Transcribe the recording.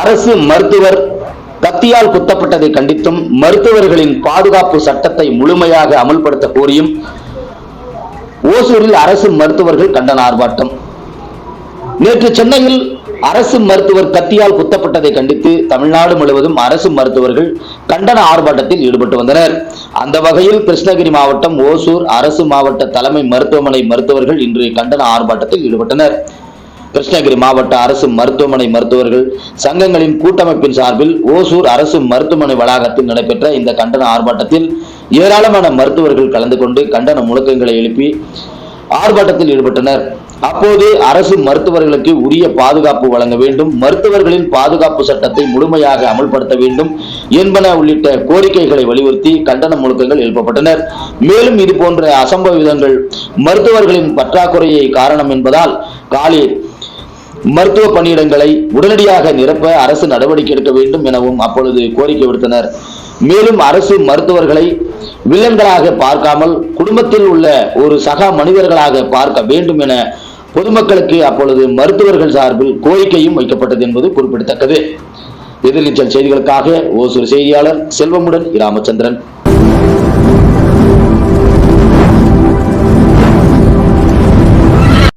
அரசு மருத்துவர் கத்தியால் குத்தப்பட்டதை கண்டித்தும் மருத்துவர்களின் பாதுகாப்பு சட்டத்தை முழுமையாக அமல்படுத்த கோரியும் ஓசூரில் அரசு மருத்துவர்கள் கண்டன ஆர்ப்பாட்டம். நேற்று சென்னையில் அரசு மருத்துவர் கத்தியால் குத்தப்பட்டதை கண்டித்து தமிழ்நாடு முழுவதும் அரசு மருத்துவர்கள் கண்டன ஆர்ப்பாட்டத்தில் ஈடுபட்டு வந்தனர். அந்த வகையில் கிருஷ்ணகிரி மாவட்டம் ஓசூர் அரசு மாவட்ட தலைமை மருத்துவமனை மருத்துவர்கள் இன்று கண்டன ஆர்ப்பாட்டத்தில் ஈடுபட்டனர். கிருஷ்ணகிரி மாவட்ட அரசு மருத்துவமனை மருத்துவர்கள் சங்கங்களின் கூட்டமைப்பின் சார்பில் ஓசூர் அரசு மருத்துவமனை வளாகத்தில் நடைபெற்ற இந்த கண்டன ஆர்ப்பாட்டத்தில் ஏராளமான மருத்துவர்கள் கலந்து கொண்டு கண்டன முழக்கங்களை எழுப்பி ஆர்ப்பாட்டத்தில் ஈடுபட்டனர். அப்போது அரசு மருத்துவர்களுக்கு உரிய பாதுகாப்பு வழங்க வேண்டும், மருத்துவர்களின் பாதுகாப்பு சட்டத்தை முழுமையாக அமல்படுத்த வேண்டும் என்பன உள்ளிட்ட கோரிக்கைகளை வலியுறுத்தி கண்டன முழக்கங்கள் எழுப்பப்பட்டனர். மேலும் இதுபோன்ற அசம்பாவிதங்கள் மருத்துவர்களின் பற்றாக்குறையை காரணம் என்பதால் காலி மருத்துவ பணியிடங்களை உடனடியாக நிரப்ப அரசு நடவடிக்கை எடுக்க வேண்டும் எனவும் அப்பொழுது கோரிக்கை விடுத்தனர். மேலும் அரசு மருத்துவர்களை வில்லன்களாக பார்க்காமல் குடும்பத்தில் உள்ள ஒரு சக மனிதர்களாக பார்க்க வேண்டும் என பொதுமக்களுக்கு அப்பொழுது மருத்துவர்கள் சார்பில் கோரிக்கையும் வைக்கப்பட்டது என்பது குறிப்பிடத்தக்கது. எதிர்நீச்சல் செய்திகளுக்காக ஓசூர் செய்தியாளர் செல்வமுடன் ராமச்சந்திரன்.